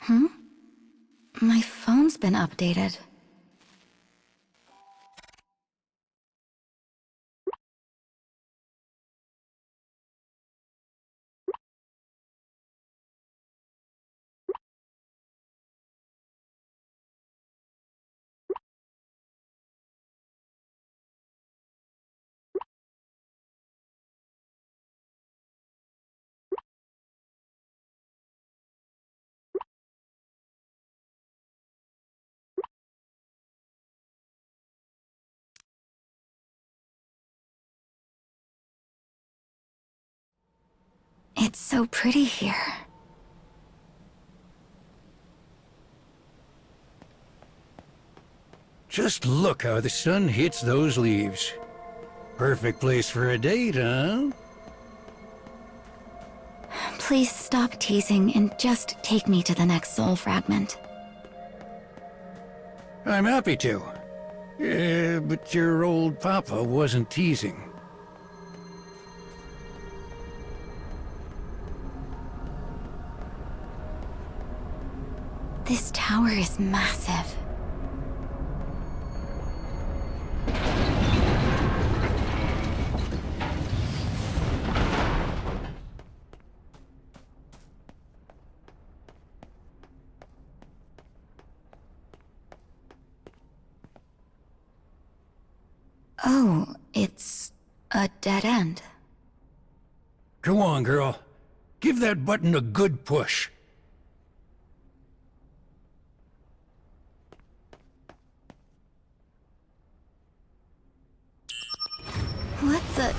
Hmm? My phone's been updated. It's so pretty here. Just look how the sun hits those leaves. Perfect place for a date, huh? Please stop teasing and just take me to the next soul fragment. I'm happy to. But your old papa wasn't teasing. This tower is massive. Oh, it's a dead end. Go on, girl. Give that button a good push. What the...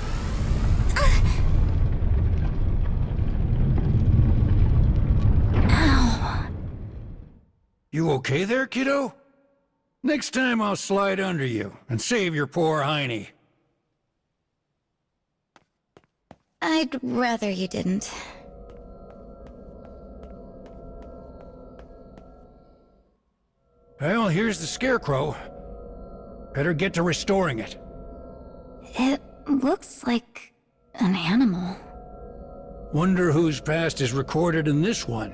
Ow. You okay there, kiddo? Next time I'll slide under you and save your poor hiney. I'd rather you didn't. Well, here's the scarecrow. Better get to restoring it. It looks like an animal. Wonder whose past is recorded in this one.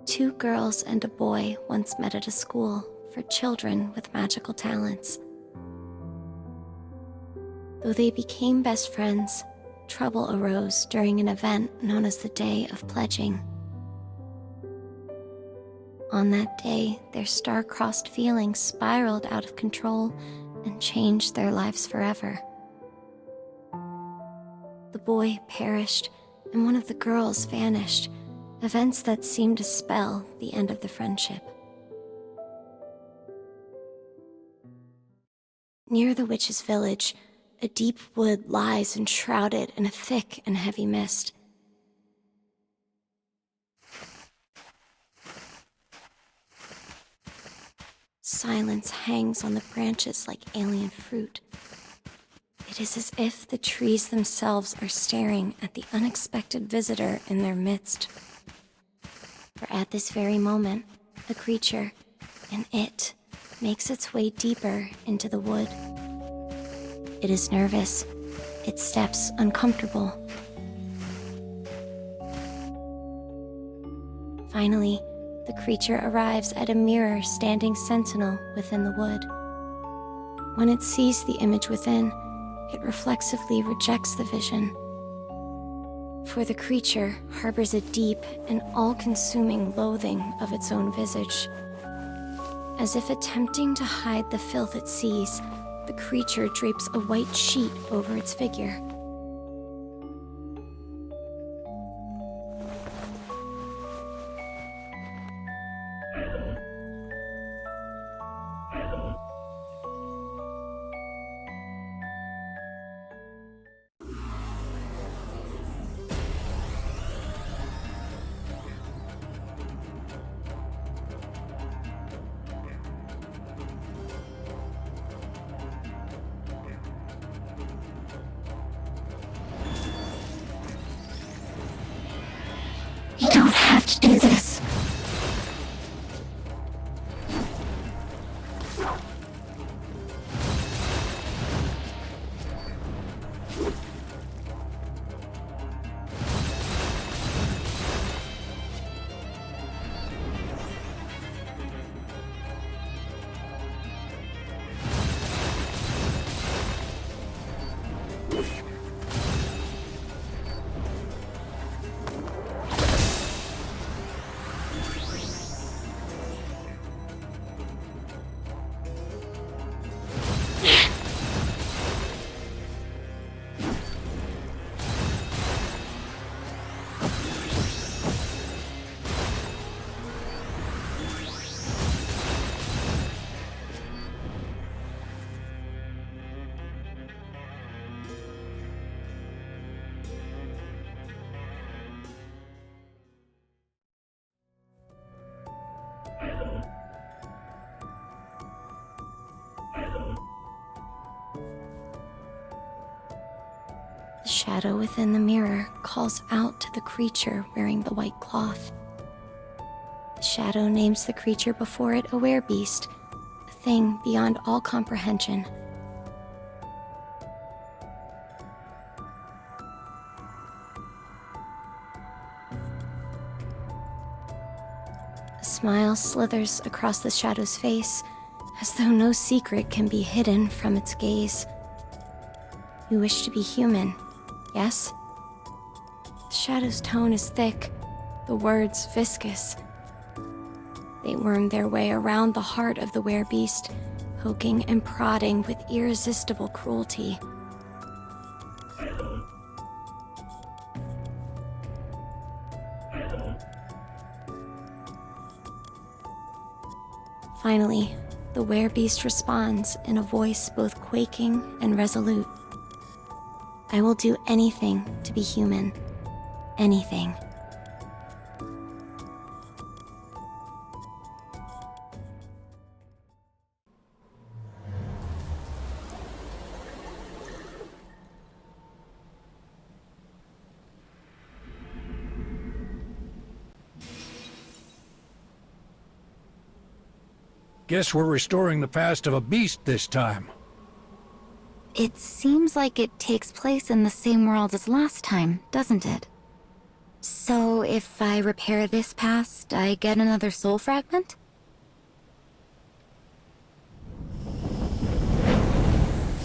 Two girls and a boy once met at a school for children with magical talents. Though they became best friends, trouble arose during an event known as the Day of Pledging. On that day, their star-crossed feelings spiraled out of control and changed their lives forever. The boy perished, and one of the girls vanished, events that seemed to spell the end of the friendship. Near the witch's village, a deep wood lies enshrouded in a thick and heavy mist. Silence hangs on the branches like alien fruit. It is as if the trees themselves are staring at the unexpected visitor in their midst. For at this very moment, a creature, an it, makes its way deeper into the wood. It is nervous, its steps uncomfortable. Finally, the creature arrives at a mirror standing sentinel within the wood. When it sees the image within, it reflexively rejects the vision. For the creature harbors a deep and all-consuming loathing of its own visage. As if attempting to hide the filth it sees, the creature drapes a white sheet over its figure. Jesus. The shadow within the mirror calls out to the creature wearing the white cloth. The shadow names the creature before it a werebeast, a thing beyond all comprehension. A smile slithers across the shadow's face, as though no secret can be hidden from its gaze. You wish to be human, yes? The shadow's tone is thick, the words viscous. They worm their way around the heart of the werebeast, poking and prodding with irresistible cruelty. Finally, the werebeast responds in a voice both quaking and resolute. I will do anything to be human. Anything. Guess we're restoring the past of a beast this time. It seems like it takes place in the same world as last time, doesn't it? So if I repair this past, I get another soul fragment?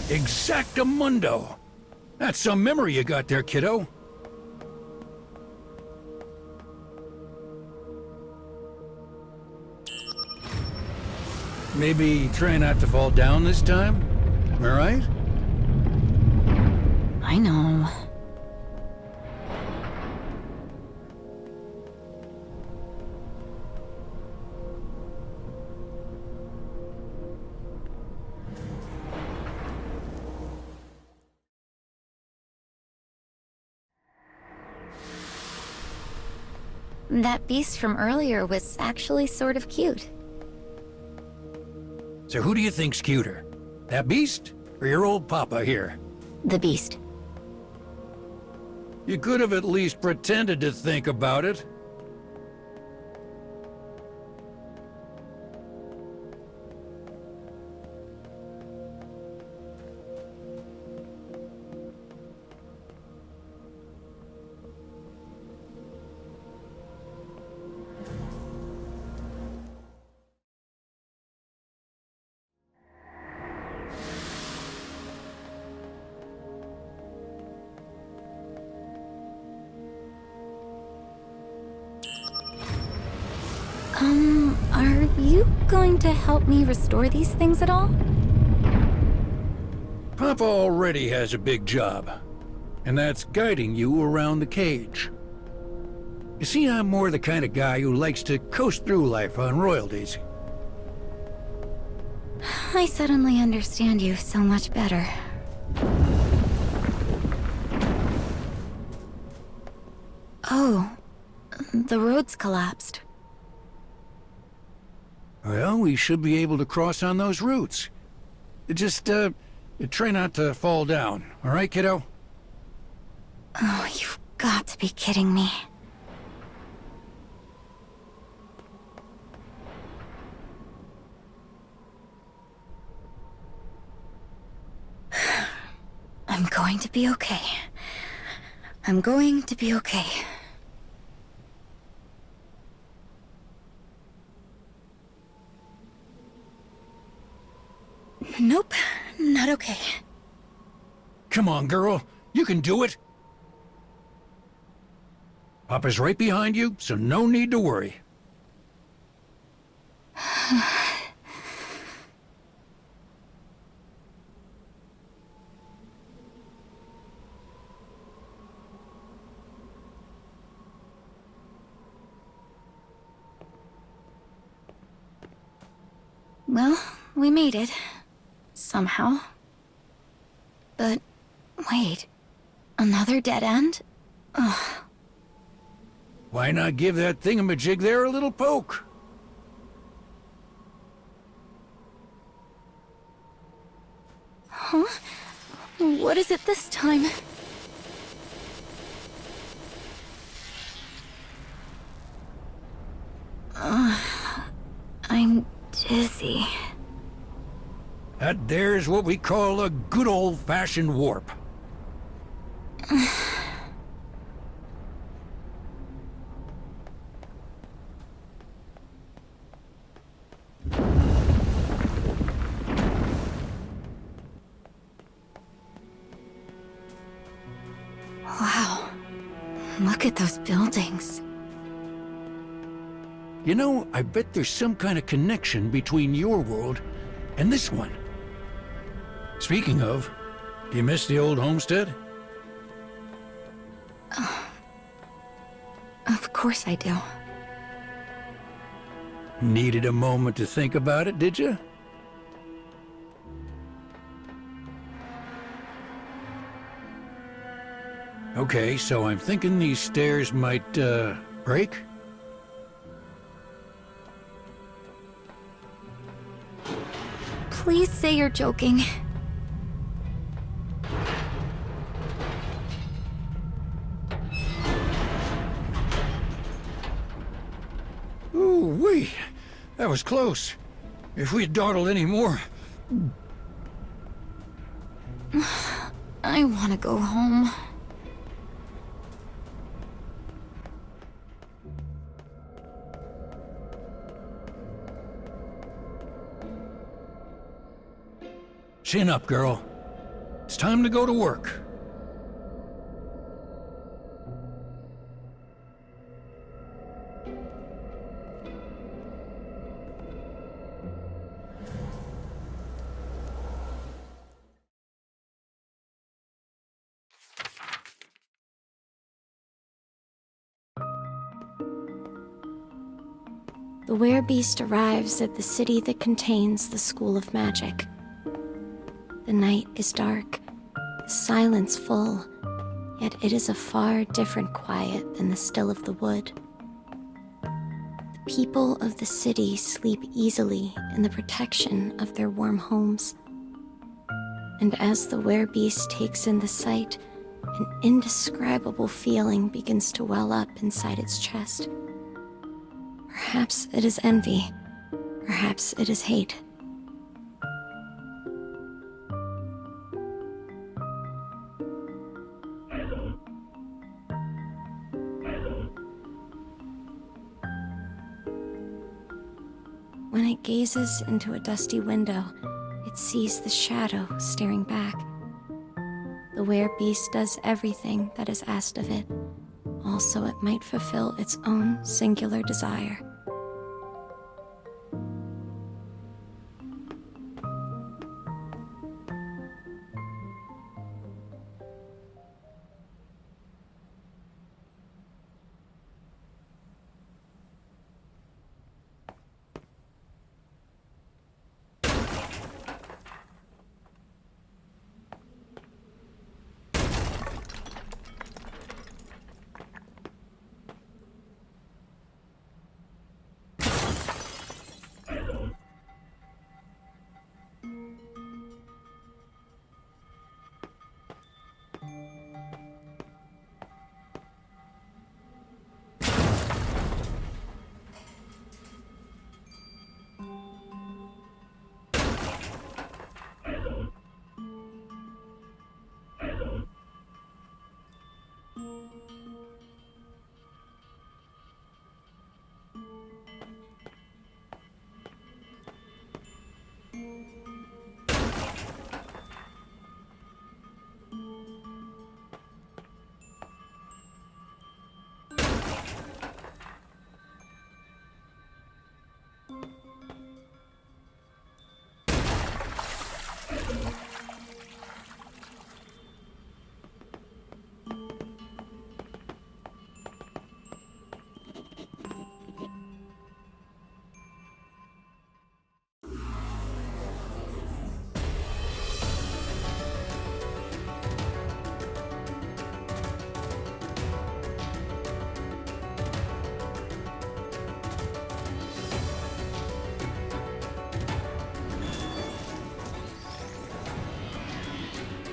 Exactamundo! That's some memory you got there, kiddo. Maybe try not to fall down this time? Am I right? I know. That beast from earlier was actually sort of cute. So who do you think's cuter? That beast? Or your old papa here? The beast. You could have at least pretended to think about it. Are you going to help me restore these things at all? Papa already has a big job, and that's guiding you around the cage. You see, I'm more the kind of guy who likes to coast through life on royalties. I suddenly understand you so much better. Oh, the road's collapsed. Well, we should be able to cross on those routes. Just, try not to fall down, all right, kiddo? Oh, you've got to be kidding me. be okay. I'm going to be okay. Nope, not okay. Come on, girl. You can do it. Papa's right behind you, so no need to worry. Well, we made it. Somehow. But, wait. Another dead end? Ugh. Why not give that thingamajig there a little poke? Huh? What is it this time? I'm dizzy. That there's what we call a good old-fashioned warp. Wow. Look at those buildings. You know, I bet there's some kind of connection between your world and this one. Speaking of, do you miss the old homestead? Of course I do. Needed a moment to think about it, did you? Okay, so I'm thinking these stairs might, break? Please say you're joking. Ooh-wee! That was close. If we'd dawdled any more... I want to go home. Chin up, girl. It's time to go to work. The werebeast arrives at the city that contains the School of Magic. The night is dark, the silence full, yet it is a far different quiet than the still of the wood. The people of the city sleep easily in the protection of their warm homes. And as the werebeast takes in the sight, an indescribable feeling begins to well up inside its chest. Perhaps it is envy, perhaps it is hate. When it gazes into a dusty window, it sees the shadow staring back. The werebeast does everything that is asked of it, also it might fulfill its own singular desire.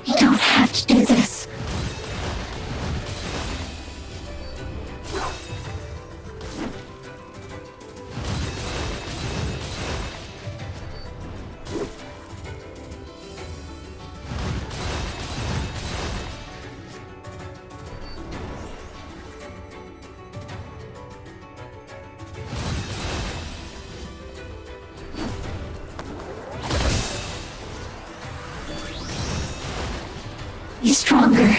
You don't have to do this. Be stronger.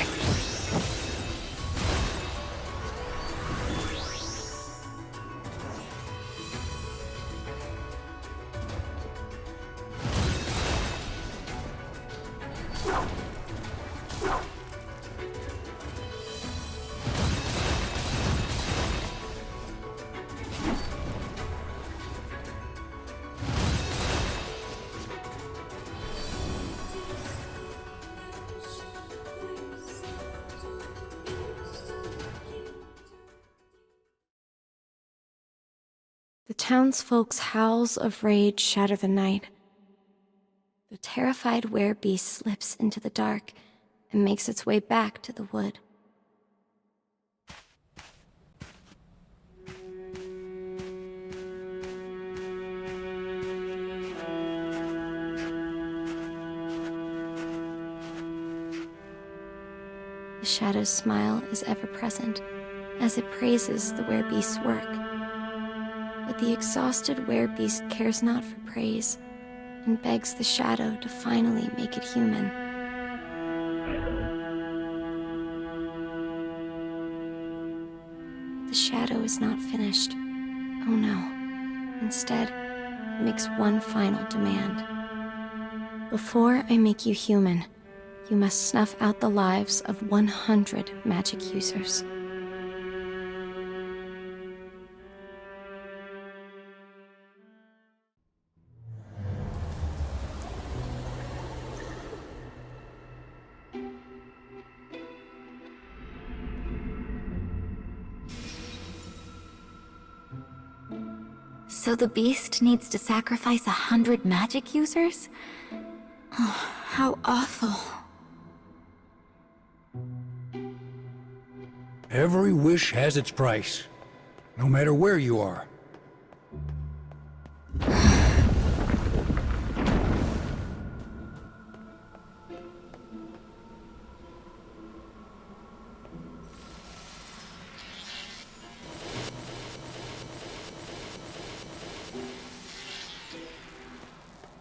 The townsfolk's howls of rage shatter the night. The terrified werebeast slips into the dark and makes its way back to the wood. The shadow's smile is ever present as it praises the werebeast's work. But the exhausted werebeast cares not for praise and begs the shadow to finally make it human. The shadow is not finished. Oh no. Instead, it makes one final demand. Before I make you human, you must snuff out the lives of 100 magic users. So the beast needs to sacrifice 100 magic users? Oh, how awful. Every wish has its price, no matter where you are.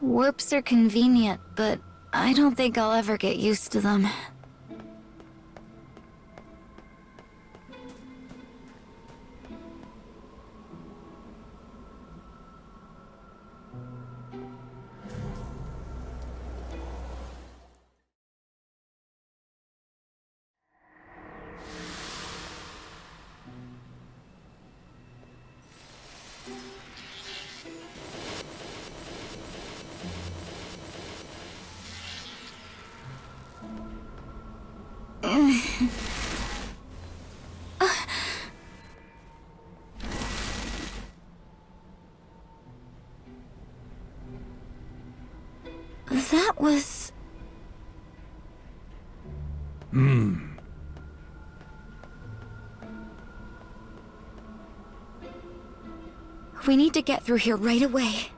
Warps are convenient, but I don't think I'll ever get used to them. That was... We need to get through here right away.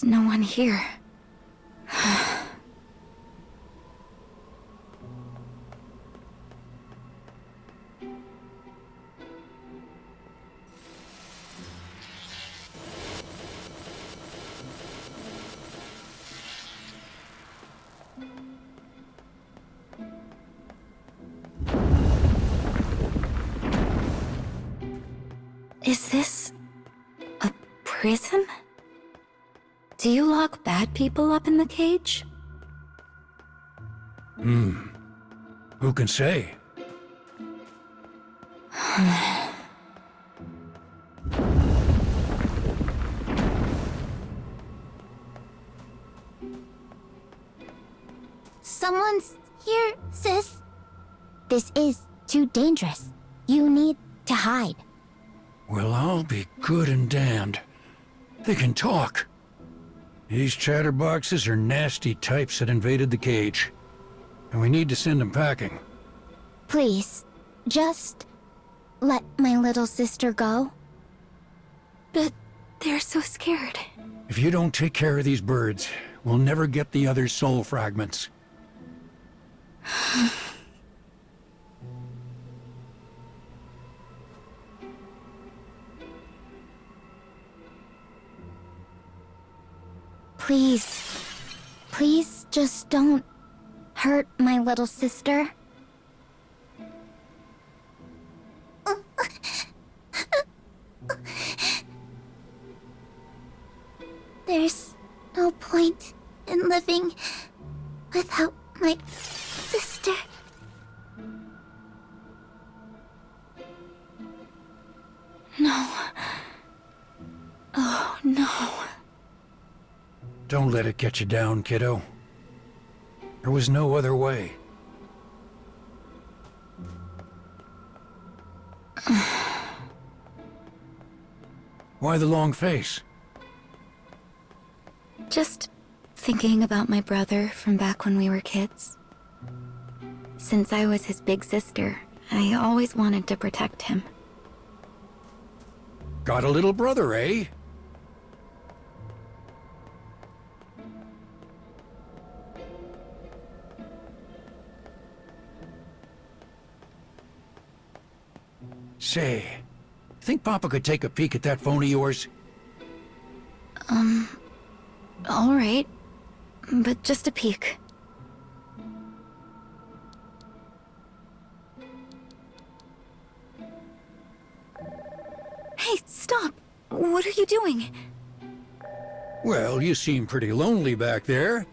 There's no one here. Is this a prison? Do you lock bad people up in the cage? Who can say? Someone's here, sis. This is too dangerous. You need to hide. Well, I'll be good and damned. They can talk. These chatterboxes are nasty types that invaded the cage. And we need to send them packing. Please, just let my little sister go. But they're so scared. If you don't take care of these birds, we'll never get the other soul fragments. Please, please just don't hurt my little sister. There's no point in living without my sister. No. Oh, no. Don't let it get you down, kiddo. There was no other way. Why the long face? Just thinking about my brother from back when we were kids. Since I was his big sister, I always wanted to protect him. Got a little brother, eh? Say, think Papa could take a peek at that phone of yours? All right. But just a peek. Hey, stop! What are you doing? Well, you seem pretty lonely back there.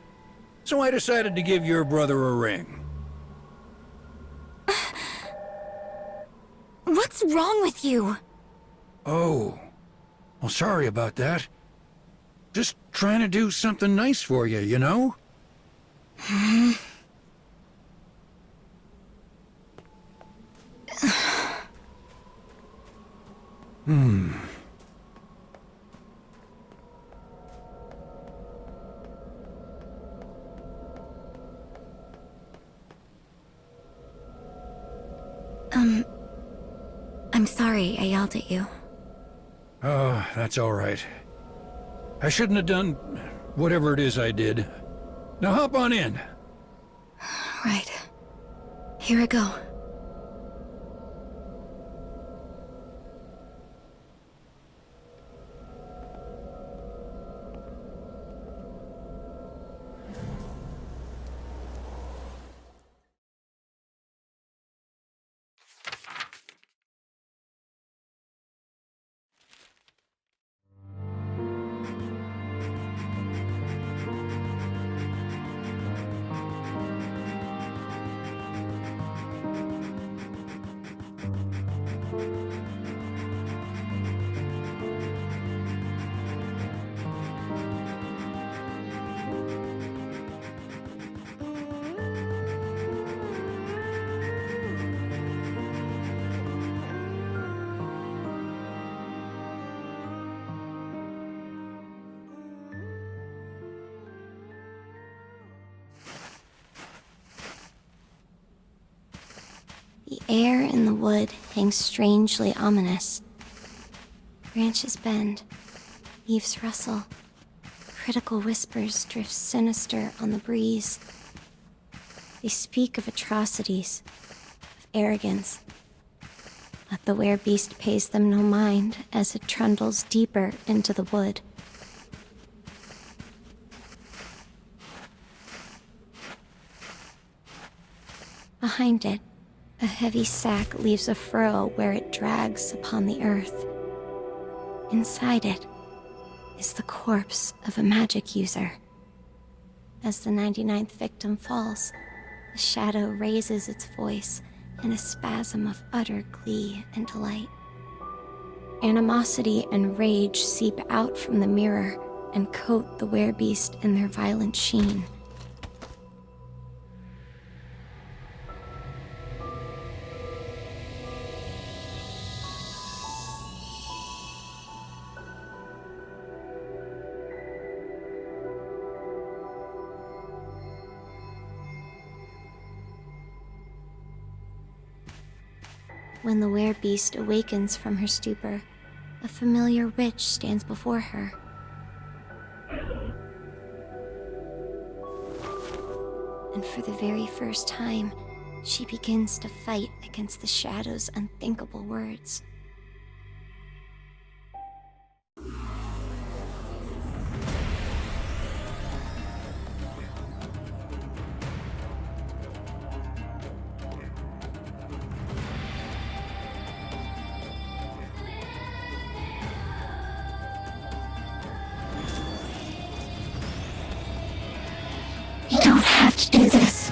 So I decided to give your brother a ring. What's wrong with you? Oh. Well, sorry about that. Just trying to do something nice for you, you know? I'm sorry I yelled at you. Oh, that's all right. I shouldn't have done whatever it is I did. Now hop on in. Right. Here I go. The air in the wood hangs strangely ominous. Branches bend, leaves rustle, critical whispers drift sinister on the breeze. They speak of atrocities, of arrogance. But the werebeast pays them no mind as it trundles deeper into the wood. Behind it, a heavy sack leaves a furrow where it drags upon the earth. Inside it is the corpse of a magic user. As the 99th victim falls, the shadow raises its voice in a spasm of utter glee and delight. Animosity and rage seep out from the mirror and coat the werebeast in their violent sheen. When the werebeast awakens from her stupor, a familiar witch stands before her. And for the very first time, she begins to fight against the shadow's unthinkable words. You don't have to do this.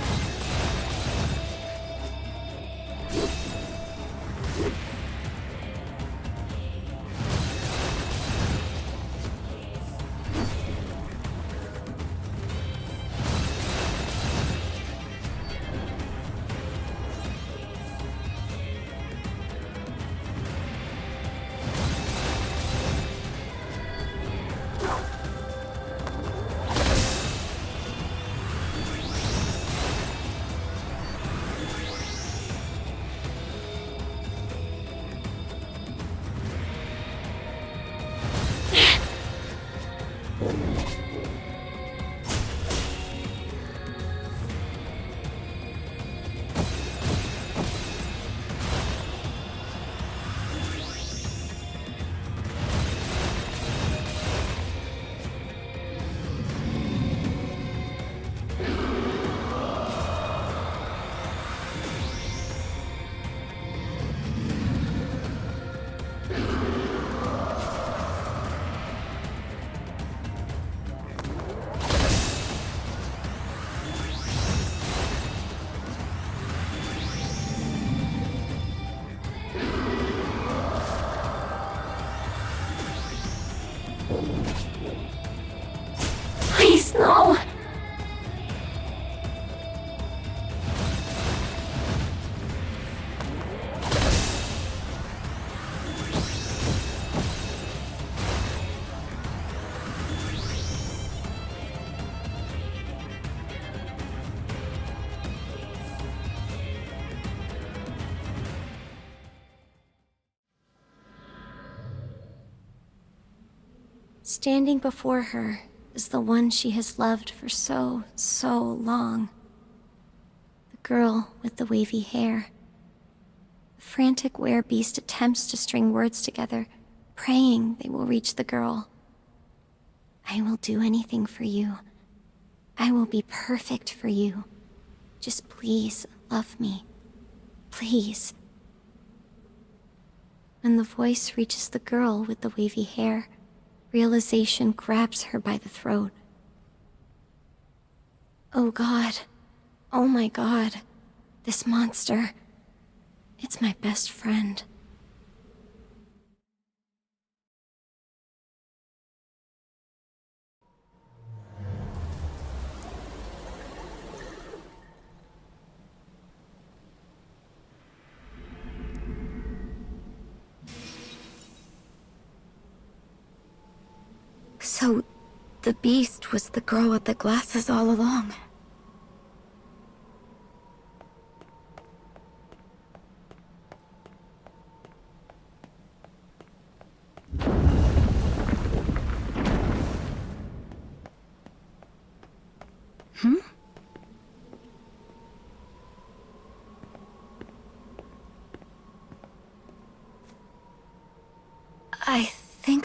Please, no! Standing before her is the one she has loved for so long. The girl with the wavy hair. The frantic werebeast attempts to string words together, praying they will reach the girl. I will do anything for you. I will be perfect for you. Just please love me. Please. When the voice reaches the girl with the wavy hair, realization grabs her by the throat. Oh God. Oh my God. This monster. It's my best friend. So, the beast was the girl with the glasses all along.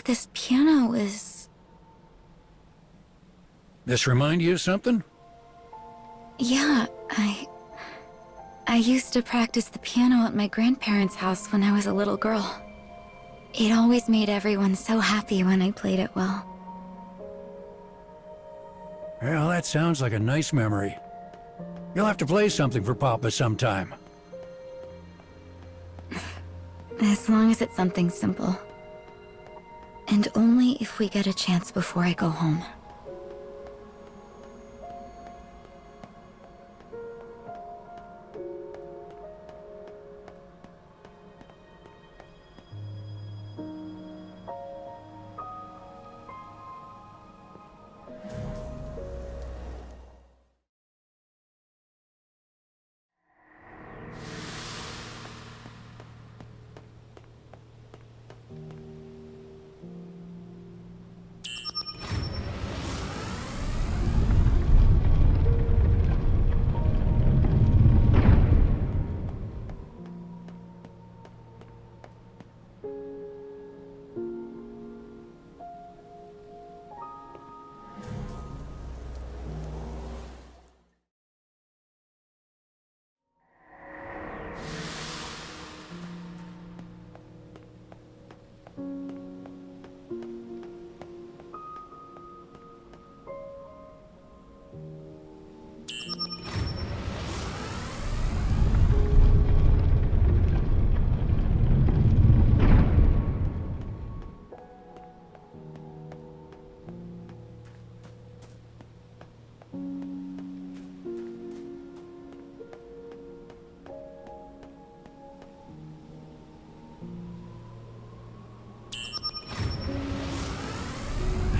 like this piano is... This remind you of something? Yeah, I used to practice the piano at my grandparents' house when I was a little girl. It always made everyone so happy when I played it well. Well, that sounds like a nice memory. You'll have to play something for Papa sometime. As long as it's something simple. And only if we get a chance before I go home.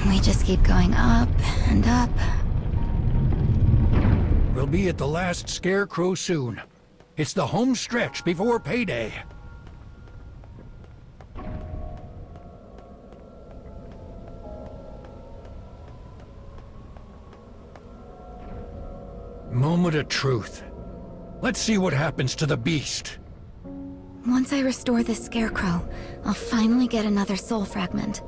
We just keep going up and up. We'll be at the last scarecrow soon. It's the home stretch before payday. Moment of truth. Let's see what happens to the beast. Once I restore this scarecrow, I'll finally get another soul fragment.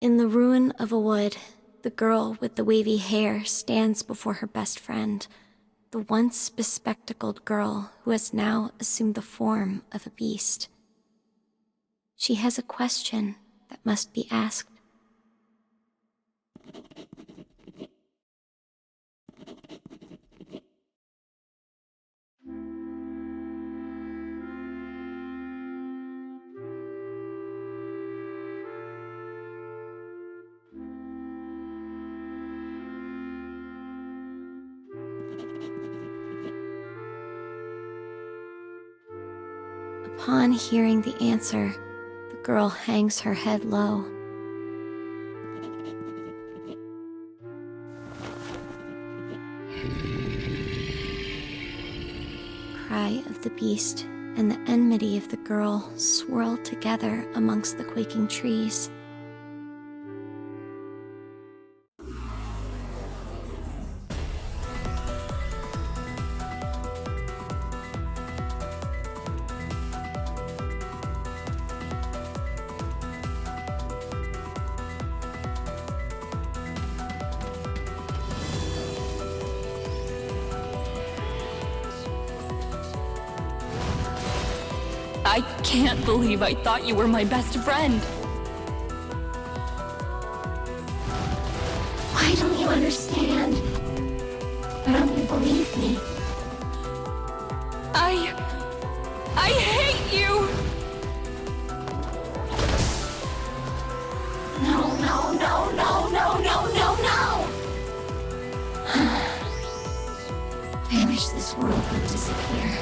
In the ruin of a wood, the girl with the wavy hair stands before her best friend, the once bespectacled girl who has now assumed the form of a beast. She has a question that must be asked. Upon hearing the answer, the girl hangs her head low. The cry of the beast and the enmity of the girl swirl together amongst the quaking trees. I can't believe I thought you were my best friend. Why don't you understand? Why don't you believe me? I hate you! No, no, no, no, no, no, no, no! I wish this world would disappear.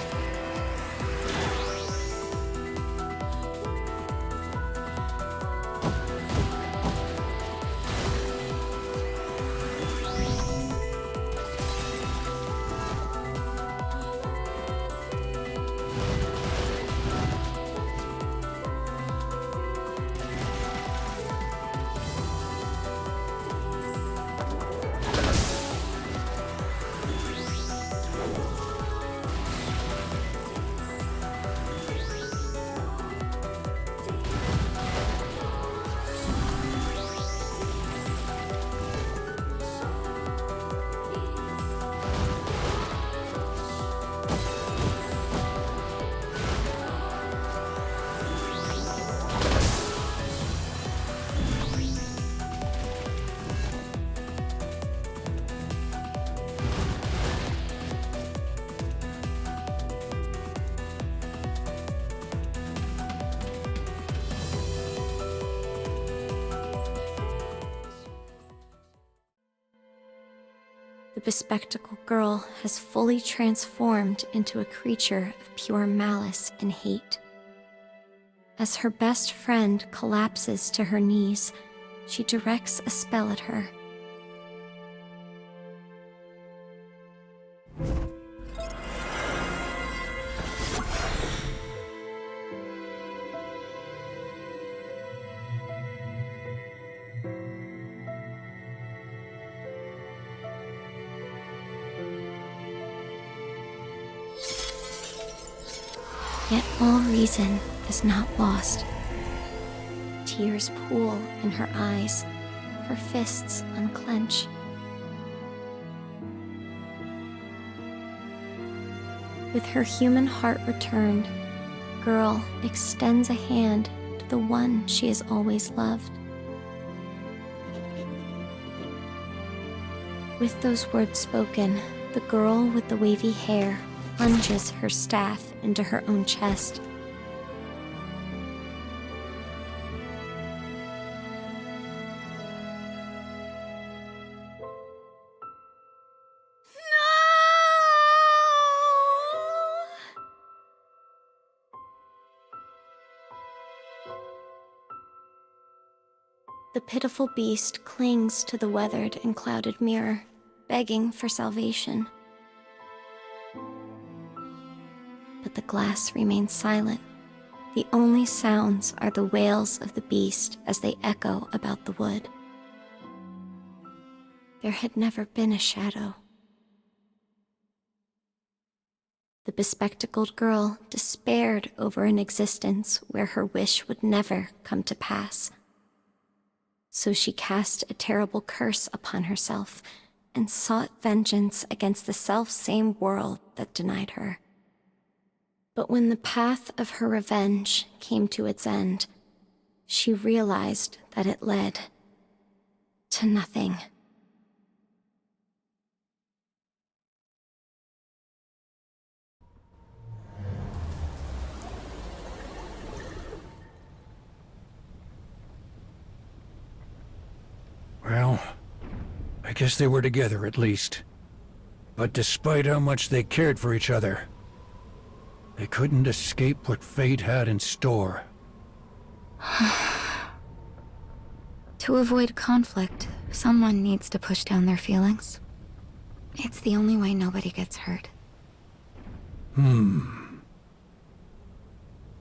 the bespectacled girl has fully transformed into a creature of pure malice and hate. As her best friend collapses to her knees, she directs a spell at her. Yet all reason is not lost. Tears pool in her eyes, her fists unclench. With her human heart returned, the girl extends a hand to the one she has always loved. With those words spoken, the girl with the wavy hair plunges her staff into her own chest. The pitiful beast clings to the weathered and clouded mirror, begging for salvation. But the glass remains silent. The only sounds are the wails of the beast as they echo about the wood. There had never been a shadow. The bespectacled girl despaired over an existence where her wish would never come to pass. So she cast a terrible curse upon herself and sought vengeance against the self-same world that denied her. But when the path of her revenge came to its end, she realized that it led to nothing. Well, I guess they were together at least. But despite how much they cared for each other, they couldn't escape what fate had in store. To avoid conflict, someone needs to push down their feelings. It's the only way nobody gets hurt. In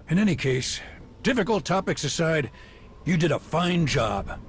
any case, difficult topics aside, you did a fine job.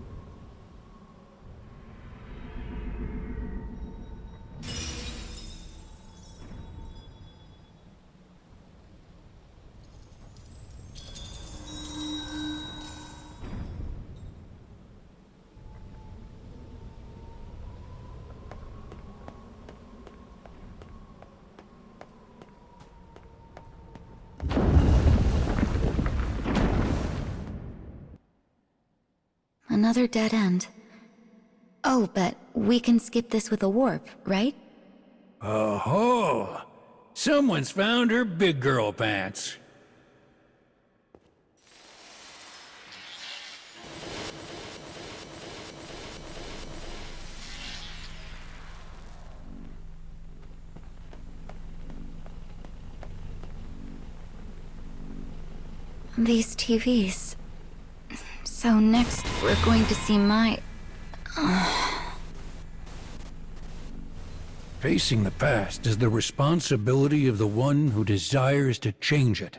Another dead end. Oh, but we can skip this with a warp, right? Oh-ho! Someone's found her big girl pants. These TVs. So next, we're going to see my... Facing the past is the responsibility of the one who desires to change it.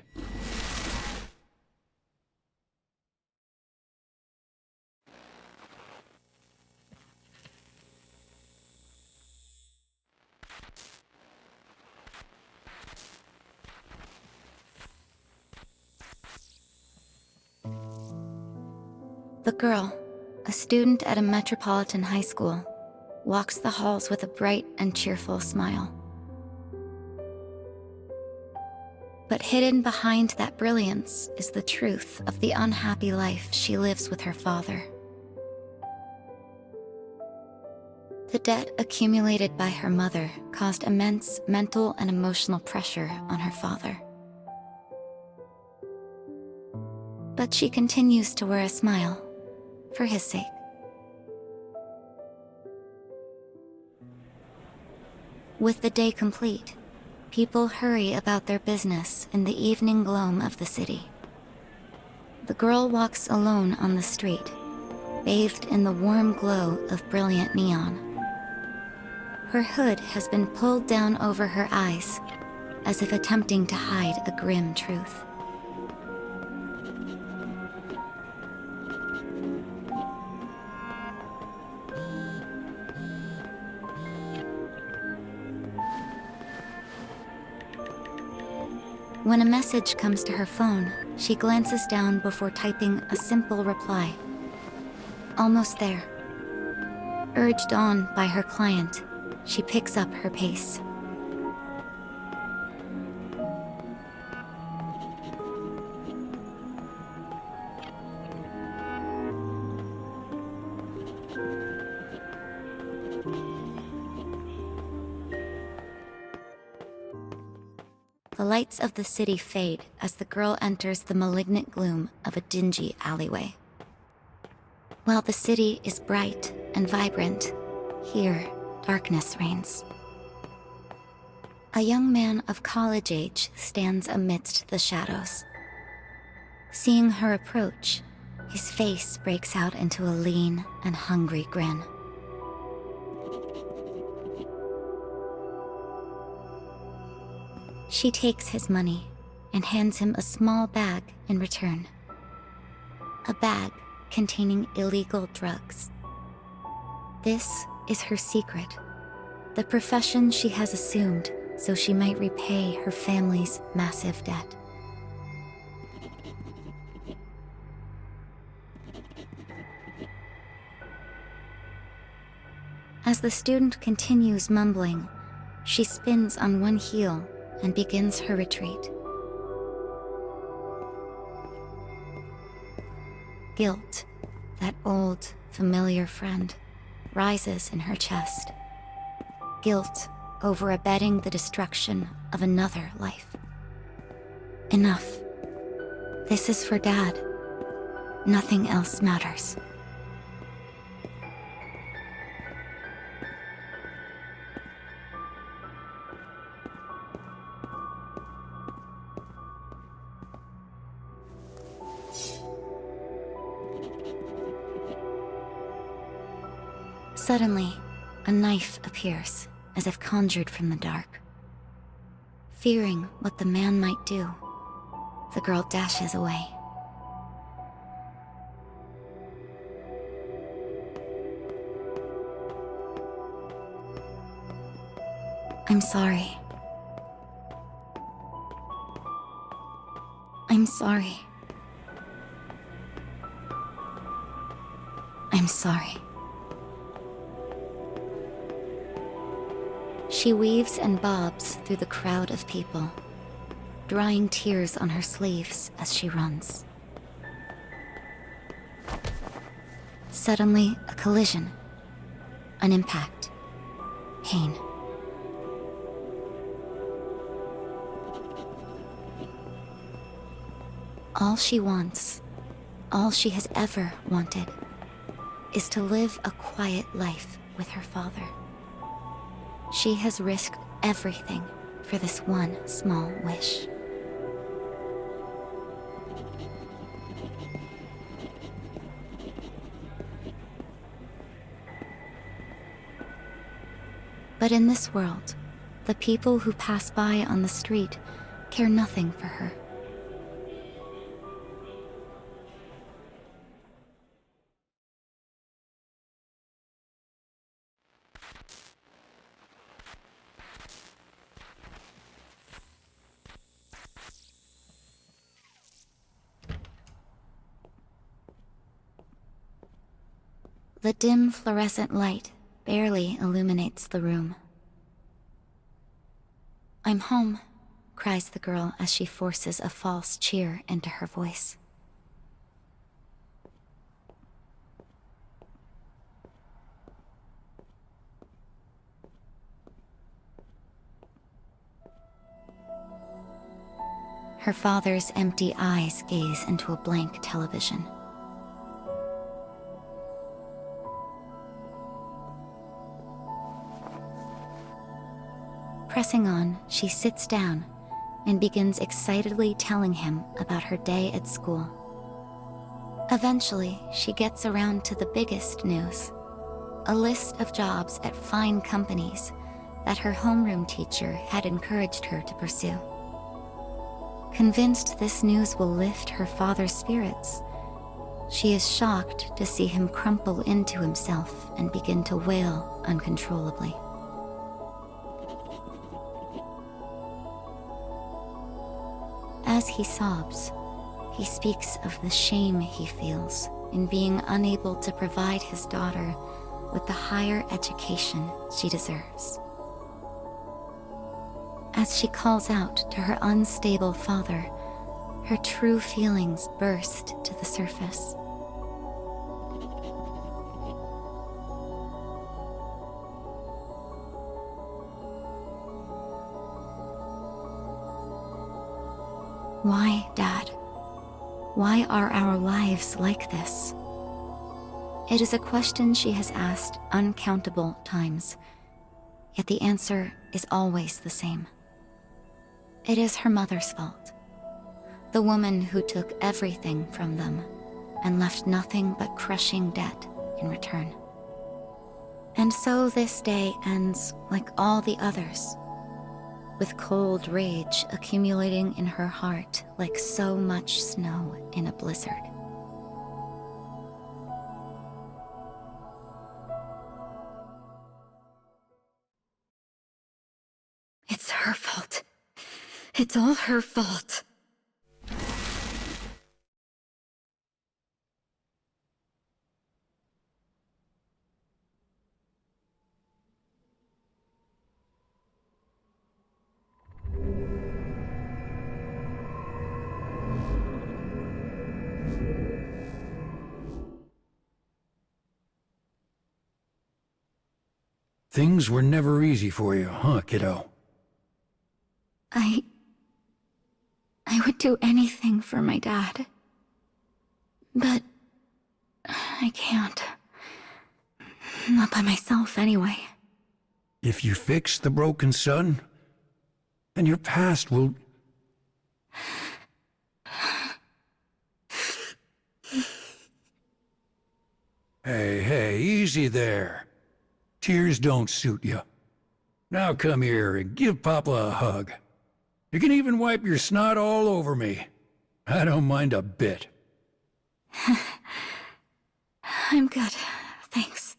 The girl, a student at a metropolitan high school, walks the halls with a bright and cheerful smile. But hidden behind that brilliance is the truth of the unhappy life she lives with her father. The debt accumulated by her mother caused immense mental and emotional pressure on her father. But she continues to wear a smile, for his sake. With the day complete, people hurry about their business in the evening gloam of the city. The girl walks alone on the street, bathed in the warm glow of brilliant neon. Her hood has been pulled down over her eyes, as if attempting to hide a grim truth. When a message comes to her phone, she glances down before typing a simple reply. Almost there. Urged on by her client, she picks up her pace. The lights of the city fade as the girl enters the malignant gloom of a dingy alleyway. While the city is bright and vibrant, here, darkness reigns. A young man of college age stands amidst the shadows. Seeing her approach, his face breaks out into a lean and hungry grin. She takes his money and hands him a small bag in return. A bag containing illegal drugs. This is her secret, the profession she has assumed so she might repay her family's massive debt. As the student continues mumbling, she spins on one heel and begins her retreat. Guilt, that old, familiar friend, rises in her chest. Guilt over abetting the destruction of another life. Enough. This is for Dad. Nothing else matters. Suddenly, a knife appears, as if conjured from the dark. Fearing what the man might do, the girl dashes away. I'm sorry. I'm sorry. I'm sorry. She weaves and bobs through the crowd of people, drying tears on her sleeves as she runs. Suddenly, a collision. An impact. Pain. All she wants, all she has ever wanted, is to live a quiet life with her father. She has risked everything for this one small wish. But in this world, the people who pass by on the street care nothing for her. The dim fluorescent light barely illuminates the room. I'm home, cries the girl as she forces a false cheer into her voice. Her father's empty eyes gaze into a blank television. Pressing on, she sits down and begins excitedly telling him about her day at school. Eventually, she gets around to the biggest news: a list of jobs at fine companies that her homeroom teacher had encouraged her to pursue. Convinced this news will lift her father's spirits, she is shocked to see him crumple into himself and begin to wail uncontrollably. As he sobs, he speaks of the shame he feels in being unable to provide his daughter with the higher education she deserves. As she calls out to her unstable father, her true feelings burst to the surface. Why, Dad? Why are our lives like this? It is a question she has asked uncountable times, yet the answer is always the same. It is her mother's fault. The woman who took everything from them and left nothing but crushing debt in return. And so this day ends like all the others, with cold rage accumulating in her heart like so much snow in a blizzard. It's her fault. It's all her fault. Things were never easy for you, huh, kiddo? I would do anything for my dad. But I can't. Not by myself, anyway. If you fix the broken sun, then your past will... Hey, easy there. Tears don't suit you. Now come here and give Papa a hug. You can even wipe your snot all over me. I don't mind a bit. I'm good, thanks.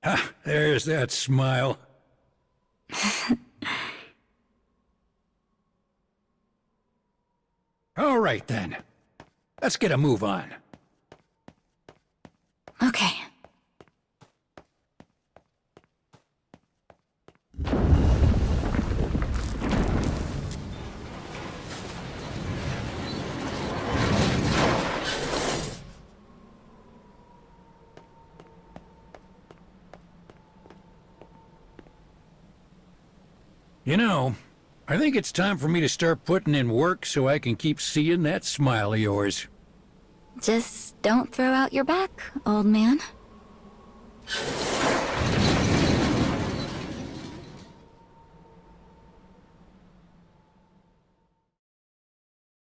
Ha, there's that smile. All right then. Let's get a move on. Okay. You know, I think it's time for me to start putting in work so I can keep seeing that smile of yours. Just don't throw out your back, old man.